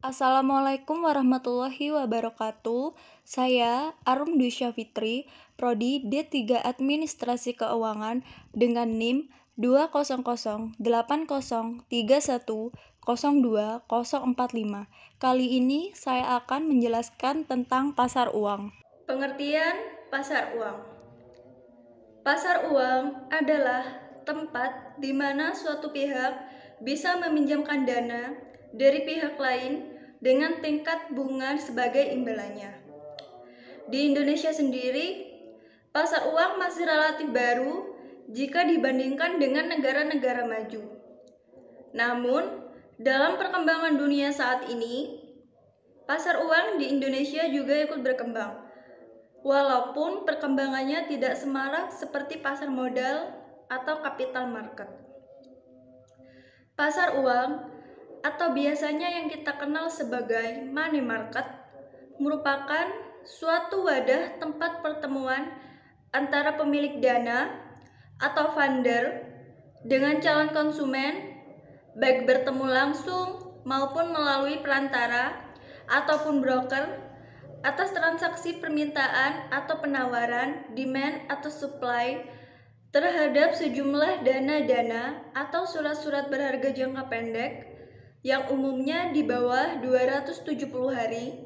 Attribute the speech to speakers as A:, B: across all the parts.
A: Assalamualaikum warahmatullahi wabarakatuh. Saya Arum Dwi Syafitri, Prodi D3 Administrasi Keuangan dengan NIM 2008031020045. Kali ini saya akan menjelaskan tentang pasar uang. Pengertian pasar uang. Pasar uang adalah tempat di mana suatu pihak bisa meminjamkan dana dari pihak lain dengan tingkat bunga sebagai imbalannya. Di Indonesia sendiri, pasar uang masih relatif baru jika dibandingkan dengan negara-negara maju. Namun, dalam perkembangan dunia saat ini, pasar uang di Indonesia juga ikut berkembang. Walaupun perkembangannya tidak semarak seperti pasar modal atau capital market. Pasar uang atau biasanya yang kita kenal sebagai money market merupakan suatu wadah tempat pertemuan antara pemilik dana atau funder dengan calon konsumen, baik bertemu langsung maupun melalui perantara ataupun broker atas transaksi permintaan atau penawaran, demand atau supply terhadap sejumlah dana-dana atau surat-surat berharga jangka pendek yang umumnya di bawah 270 hari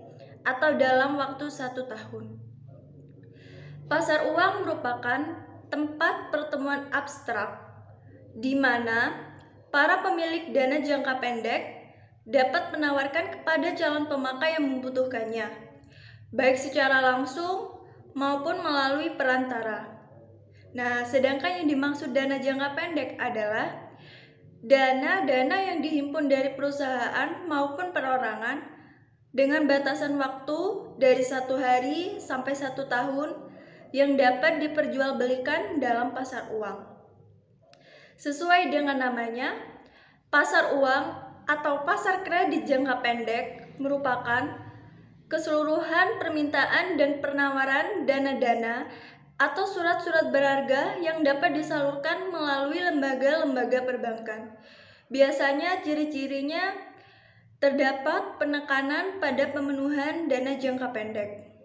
A: atau dalam waktu 1 tahun. Pasar uang merupakan tempat pertemuan abstrak di mana para pemilik dana jangka pendek dapat menawarkan kepada calon pemakai yang membutuhkannya, baik secara langsung maupun melalui perantara. Nah, sedangkan yang dimaksud dana jangka pendek adalah dana-dana yang dihimpun dari perusahaan maupun perorangan dengan batasan waktu dari 1 hari sampai 1 tahun yang dapat diperjualbelikan dalam pasar uang. Sesuai dengan namanya, pasar uang atau pasar kredit jangka pendek merupakan keseluruhan permintaan dan penawaran dana-dana atau surat-surat berharga yang dapat disalurkan melalui lembaga-lembaga perbankan. Biasanya ciri-cirinya terdapat penekanan pada pemenuhan dana jangka pendek.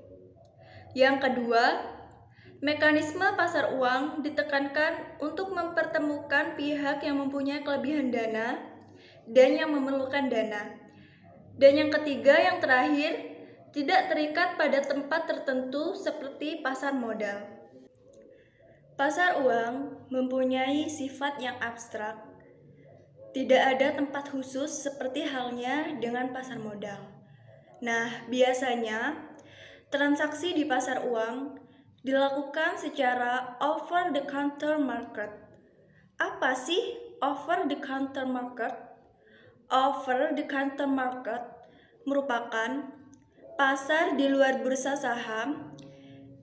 A: Yang kedua, mekanisme pasar uang ditekankan untuk mempertemukan pihak yang mempunyai kelebihan dana dan yang memerlukan dana. Dan yang ketiga, yang terakhir, tidak terikat pada tempat tertentu seperti pasar modal. Pasar uang mempunyai sifat yang abstrak. Tidak ada tempat khusus seperti halnya dengan pasar modal. Nah, biasanya transaksi di pasar uang dilakukan secara over the counter market. Apa sih over the counter market? Over the counter market merupakan pasar di luar bursa saham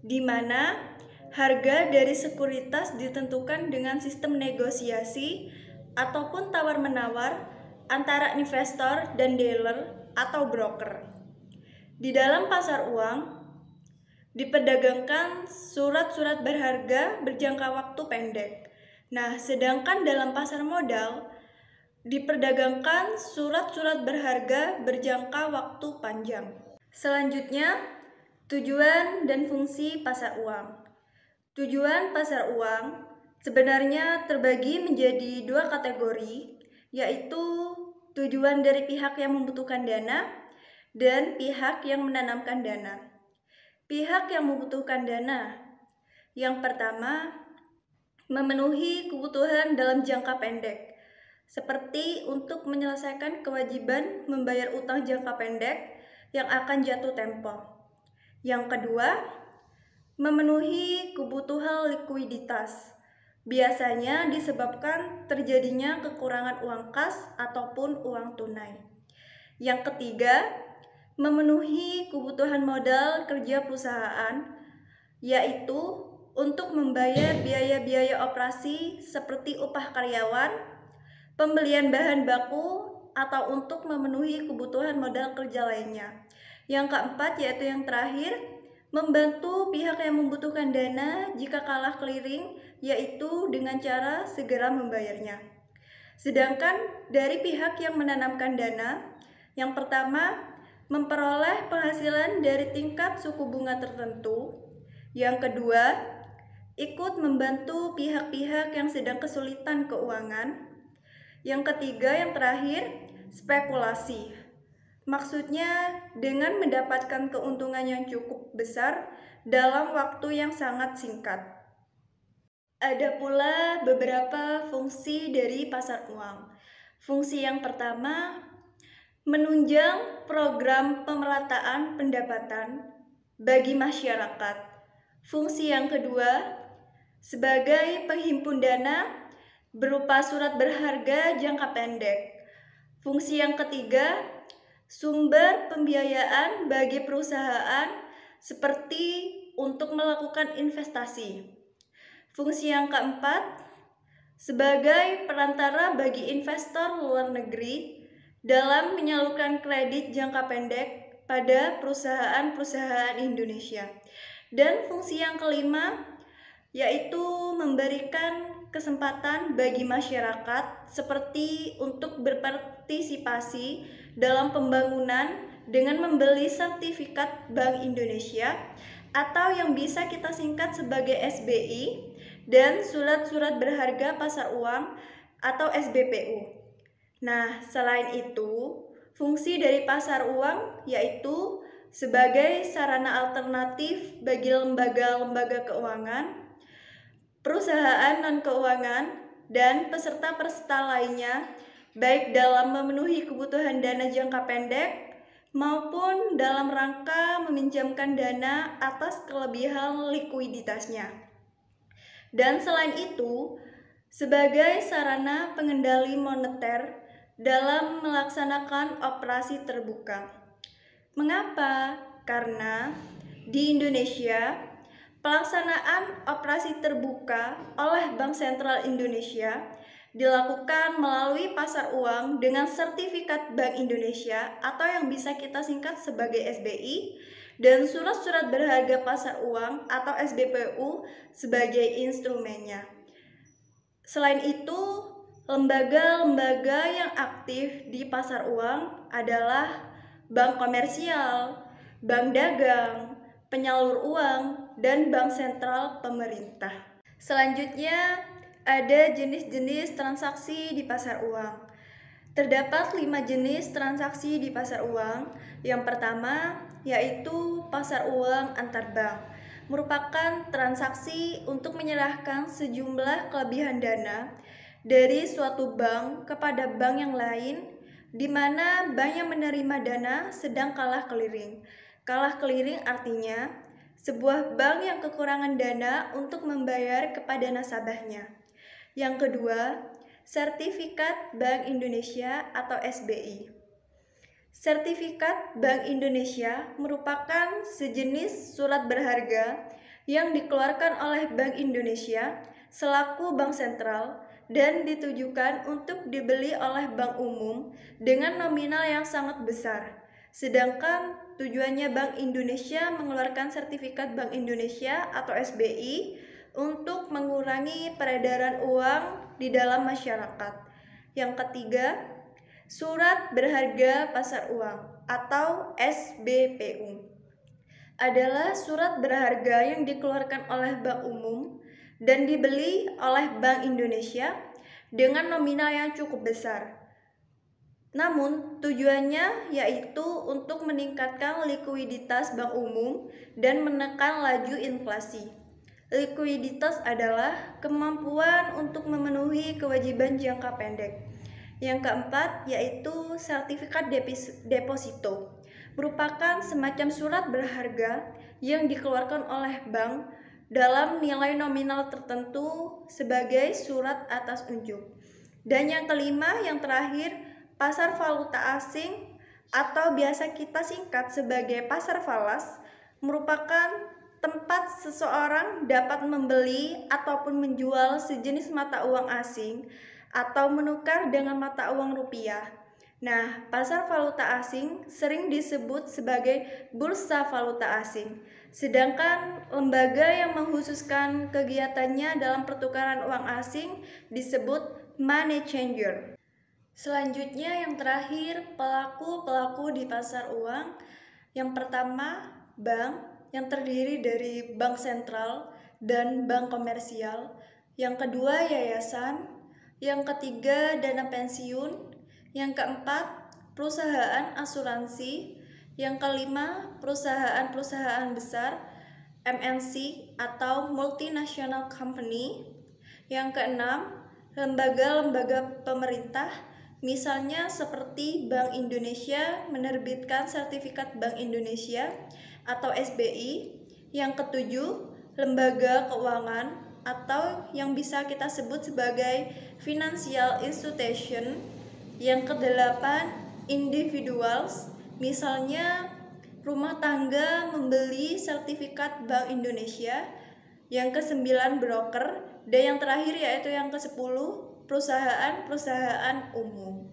A: di mana harga dari sekuritas ditentukan dengan sistem negosiasi ataupun tawar-menawar antara investor dan dealer atau broker. Di dalam pasar uang diperdagangkan surat-surat berharga berjangka waktu pendek. Nah, sedangkan dalam pasar modal diperdagangkan surat-surat berharga berjangka waktu panjang. Selanjutnya, tujuan dan fungsi pasar uang. Tujuan pasar uang sebenarnya terbagi menjadi 2 kategori, yaitu tujuan dari pihak yang membutuhkan dana dan pihak yang menanamkan dana. Pihak yang membutuhkan dana, yang pertama, memenuhi kebutuhan dalam jangka pendek, seperti untuk menyelesaikan kewajiban membayar utang jangka pendek yang akan jatuh tempo. Yang kedua, memenuhi kebutuhan likuiditas. Biasanya disebabkan terjadinya kekurangan uang kas ataupun uang tunai. Yang ketiga, memenuhi kebutuhan modal kerja perusahaan, yaitu untuk membayar biaya-biaya operasi seperti upah karyawan, pembelian bahan baku, atau untuk memenuhi kebutuhan modal kerja lainnya. Yang keempat, yaitu yang terakhir, membantu pihak yang membutuhkan dana jika kalah clearing, yaitu dengan cara segera membayarnya. Sedangkan dari pihak yang menanamkan dana, Yang pertama, memperoleh penghasilan dari tingkat suku bunga tertentu. Yang kedua, ikut membantu pihak-pihak yang sedang kesulitan keuangan. Yang ketiga, yang terakhir, spekulasi. Maksudnya dengan mendapatkan keuntungan yang cukup besar dalam waktu yang sangat singkat. Ada pula beberapa fungsi dari pasar uang. Fungsi yang pertama, menunjang program pemerataan pendapatan bagi masyarakat. Fungsi yang kedua, sebagai penghimpun dana berupa surat berharga jangka pendek. Fungsi yang ketiga, sumber pembiayaan bagi perusahaan seperti untuk melakukan investasi. Fungsi yang keempat, sebagai perantara bagi investor luar negeri dalam menyalurkan kredit jangka pendek pada perusahaan-perusahaan Indonesia. Dan fungsi yang kelima, yaitu memberikan kesempatan bagi masyarakat seperti untuk berpartisipasi dalam pembangunan dengan membeli sertifikat Bank Indonesia atau yang bisa kita singkat sebagai SBI dan surat-surat berharga pasar uang atau SBPU. Nah, selain itu, fungsi dari pasar uang yaitu sebagai sarana alternatif bagi lembaga-lembaga keuangan, perusahaan non-keuangan, dan peserta-peserta lainnya, baik dalam memenuhi kebutuhan dana jangka pendek maupun dalam rangka meminjamkan dana atas kelebihan likuiditasnya. Dan selain itu, sebagai sarana pengendali moneter dalam melaksanakan operasi terbuka. Mengapa? Karena di Indonesia, pelaksanaan operasi terbuka oleh Bank Sentral Indonesia dilakukan melalui pasar uang dengan sertifikat Bank Indonesia atau yang bisa kita singkat sebagai SBI dan surat-surat berharga pasar uang atau SBPU sebagai instrumennya. Selain itu, lembaga-lembaga yang aktif di pasar uang adalah bank komersial, bank dagang, penyalur uang, dan bank sentral pemerintah. Selanjutnya, ada jenis-jenis transaksi di pasar uang. Terdapat 5 jenis transaksi di pasar uang. Yang pertama, yaitu pasar uang antar bank. Merupakan transaksi untuk menyerahkan sejumlah kelebihan dana dari suatu bank kepada bank yang lain, di mana bank yang menerima dana sedang kalah keliling. Kalah keliling artinya sebuah bank yang kekurangan dana untuk membayar kepada nasabahnya. Yang kedua, sertifikat Bank Indonesia atau SBI. Sertifikat Bank Indonesia merupakan sejenis surat berharga yang dikeluarkan oleh Bank Indonesia selaku bank sentral dan ditujukan untuk dibeli oleh bank umum dengan nominal yang sangat besar. Sedangkan tujuannya Bank Indonesia mengeluarkan sertifikat Bank Indonesia atau SBI untuk mengurangi peredaran uang di dalam masyarakat. Yang ketiga, surat berharga pasar uang atau SBPU adalah surat berharga yang dikeluarkan oleh bank umum dan dibeli oleh Bank Indonesia dengan nominal yang cukup besar. Namun, tujuannya yaitu untuk meningkatkan likuiditas bank umum dan menekan laju inflasi. Likuiditas adalah kemampuan untuk memenuhi kewajiban jangka pendek. Yang keempat yaitu sertifikat deposito, merupakan semacam surat berharga yang dikeluarkan oleh bank dalam nilai nominal tertentu sebagai surat atas unjuk. Dan yang kelima, yang terakhir, pasar valuta asing atau biasa kita singkat sebagai pasar falas, merupakan tempat seseorang dapat membeli ataupun menjual sejenis mata uang asing atau menukar dengan mata uang rupiah. Nah, pasar valuta asing sering disebut sebagai bursa valuta asing. Sedangkan lembaga yang mengkhususkan kegiatannya dalam pertukaran uang asing disebut money changer. Selanjutnya yang terakhir, pelaku-pelaku di pasar uang. Yang pertama, bank yang terdiri dari bank sentral dan bank komersial. Yang kedua, yayasan. Yang ketiga, dana pensiun. Yang keempat, perusahaan asuransi. Yang kelima, perusahaan-perusahaan besar MNC atau multinational company. Yang keenam, lembaga-lembaga pemerintah, misalnya seperti Bank Indonesia menerbitkan sertifikat Bank Indonesia atau SBI. Yang ketujuh, lembaga keuangan atau yang bisa kita sebut sebagai financial institution. Yang kedelapan, individuals, misalnya rumah tangga membeli sertifikat Bank Indonesia. Yang kesembilan, broker. Dan yang terakhir yaitu yang ke-10, perusahaan-perusahaan umum.